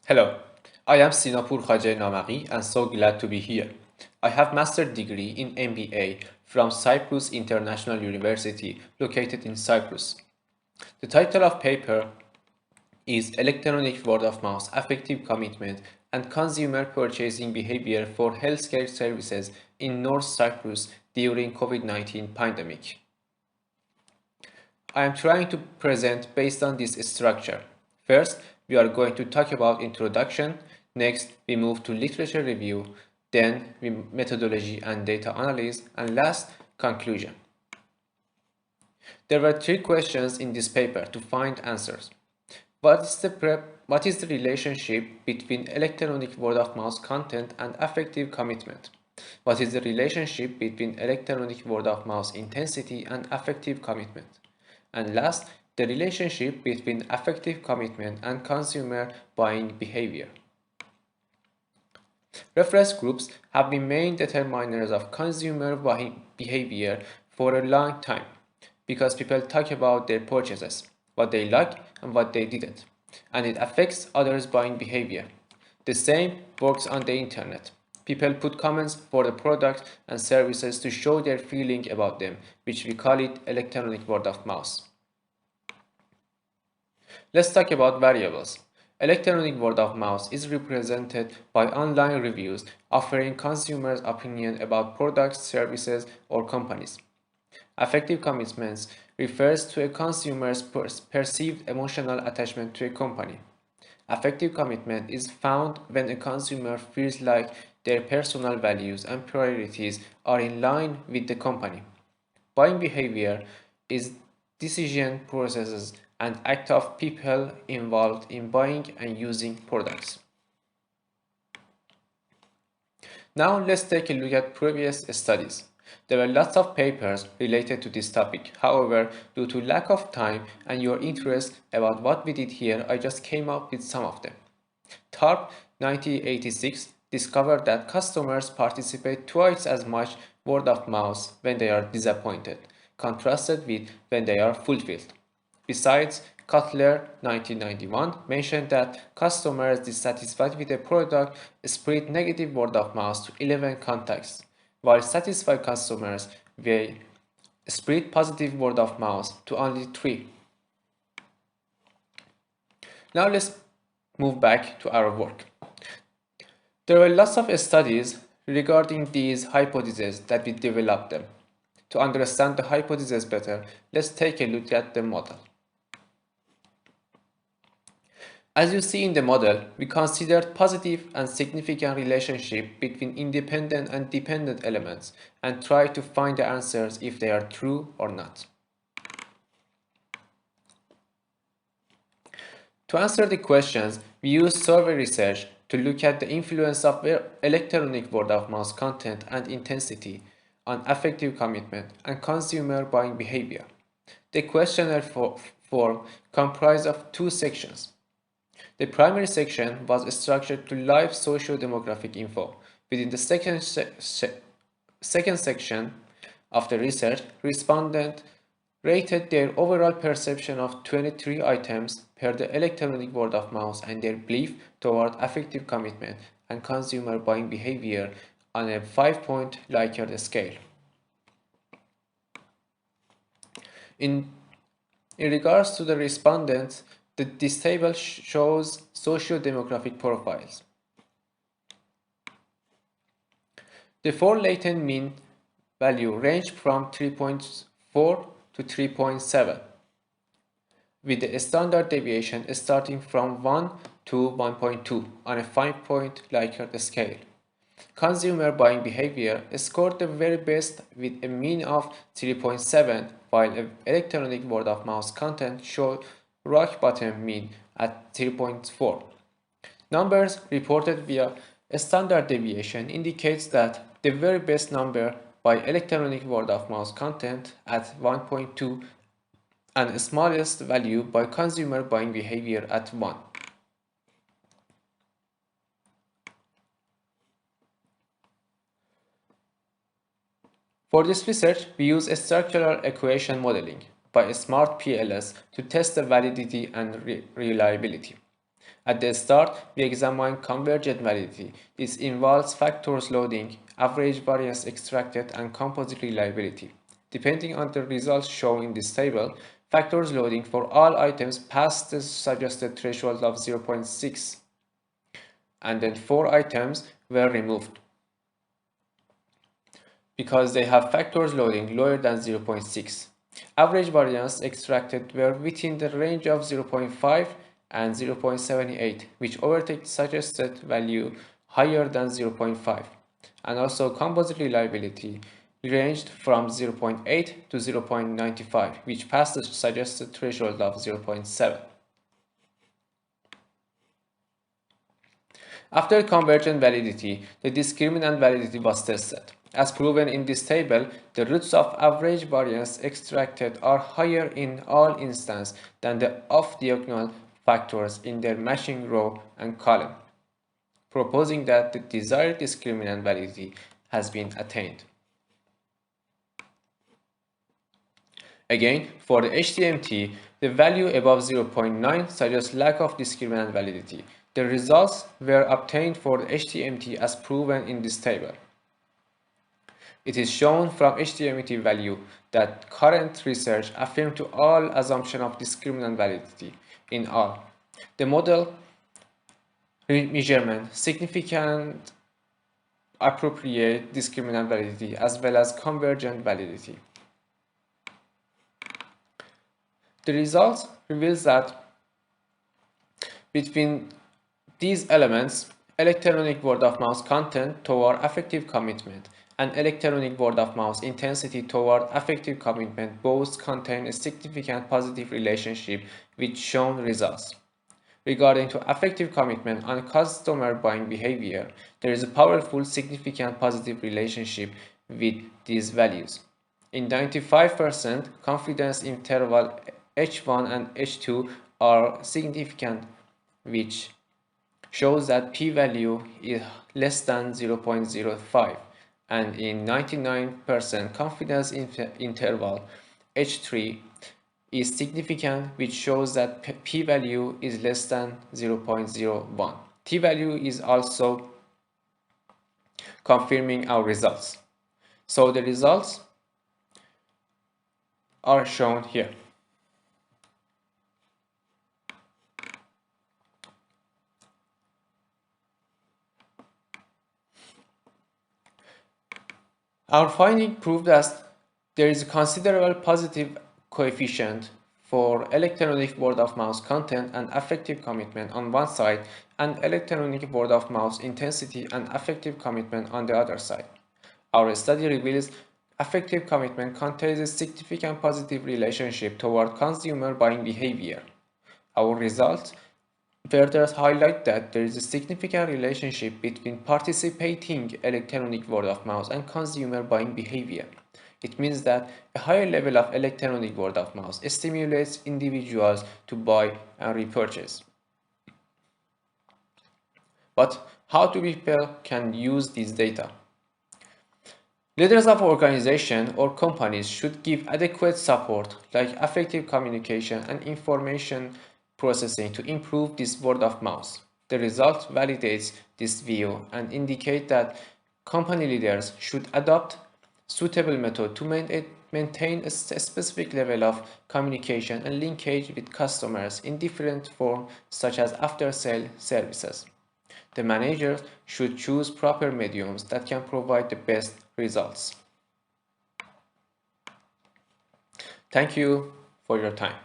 Hello, I am Sina Poorkhaje Namaghi and so glad to be here. I have master's degree in MBA from Cyprus International University located in Cyprus. The title of paper is Electronic Word of Mouth Affective Commitment and Consumer Purchasing Behavior for Healthcare Services in North Cyprus during COVID-19 pandemic. I am trying to present based on this structure. First, we are going to talk about introduction. Next, we move to literature review. Then, methodology and data analysis. And last, conclusion. There were 3 questions in this paper to find answers. What is the relationship between electronic word-of-mouth content and affective commitment? What is the relationship between electronic word-of-mouth intensity and affective commitment? And last, the relationship between affective commitment and consumer buying behavior. Reference groups have been main determiners of consumer buying behavior for a long time because people talk about their purchases, what they like and what they didn't, and it affects others' buying behavior. The same works on the internet. People put comments for the products and services to show their feeling about them, which we call it electronic word of mouth. Let's talk about variables. Electronic word of mouth is represented by online reviews offering consumers' opinion about products, services, or companies. Affective commitments refers to a consumer's perceived emotional attachment to a company. Affective commitment is found when a consumer feels like their personal values and priorities are in line with the company. Buying behavior is decision processes and act of people involved in buying and using products. Now let's take a look at previous studies. There were lots of papers related to this topic. However, due to lack of time and your interest about what we did here, I just came up with some of them. TARP 1986 discovered that customers participate twice as much word of mouth when they are disappointed, contrasted with when they are fulfilled. Besides, Cutler 1991 mentioned that customers dissatisfied with a product spread negative word of mouth to 11 contacts, while satisfied customers will spread positive word of mouth to only 3. Now let's move back to our work. There were lots of studies regarding these hypotheses that we developed them. To understand the hypothesis better, let's take a look at the model. As you see in the model, we considered positive and significant relationship between independent and dependent elements and tried to find the answers if they are true or not. To answer the questions, we used survey research to look at the influence of electronic word of mouth content and intensity on affective commitment and consumer buying behavior. The questionnaire form comprised of 2 sections. The primary section was structured to live socio-demographic info. Within the second section of the research, respondents rated their overall perception of 23 items per the electronic word of mouth and their belief toward affective commitment and consumer buying behavior on a 5-point Likert scale. In regards to the respondents, this table shows socio-demographic profiles. The 4 latent mean value ranged from 3.4 to 3.7, with the standard deviation starting from 1 to 1.2 on a 5-point Likert scale. Consumer buying behavior scored the very best with a mean of 3.7, while electronic word of mouth content showed rock bottom mean at 3.4. Numbers reported via a standard deviation indicates that the very best number by electronic word of mouth content at 1.2 and the smallest value by consumer buying behavior at 1. For this research, we use a structural equation modeling by a smart PLS to test the validity and reliability. At the start, we examine convergent validity. This involves factors loading, average variance extracted, and composite reliability. Depending on the results shown in this table, factors loading for all items passed the suggested threshold of 0.6, and then 4 items were removed because they have factors loading lower than 0.6. Average variance extracted were within the range of 0.5 and 0.78, which overtake suggested value higher than 0.5. And also composite reliability ranged from 0.8 to 0.95, which passed the suggested threshold of 0.7. After convergent validity, the discriminant validity was tested. As proven in this table, the roots of average variance extracted are higher in all instances than the off-diagonal factors in their matching row and column, proposing that the desired discriminant validity has been attained. Again, for the HTMT, the value above 0.9 suggests lack of discriminant validity. The results were obtained for the HTMT as proven in this table. It is shown from HTMT value that current research affirms to all assumption of discriminant validity in all. The model measurement significant appropriate discriminant validity as well as convergent validity. The results reveals that between these elements, electronic word of mouth content toward affective commitment and electronic word of mouth intensity toward affective commitment both contain a significant positive relationship with shown results. Regarding to affective commitment on customer buying behavior, there is a powerful significant positive relationship with these values. In 95%, confidence interval H1 and H2 are significant, which shows that p-value is less than 0.05, and in 99% confidence interval H3 is significant, which shows that p-value is less than 0.01. T-value is also confirming our results. So the results are shown here. Our finding proved that there is a considerable positive coefficient for electronic word of mouth content and affective commitment on one side, and electronic word of mouth intensity and affective commitment on the other side. Our study reveals affective commitment contains a significant positive relationship toward consumer buying behavior. Our results further highlight that there is a significant relationship between participating electronic word of mouth and consumer buying behavior. It means that a higher level of electronic word of mouth stimulates individuals to buy and repurchase. But how do people can use these data? Leaders of organizations or companies should give adequate support like affective communication and information processing to improve this word of mouth. The result validates this view and indicate that company leaders should adopt suitable method to maintain a specific level of communication and linkage with customers in different forms such as after-sale services. The managers should choose proper mediums that can provide the best results. Thank you for your time.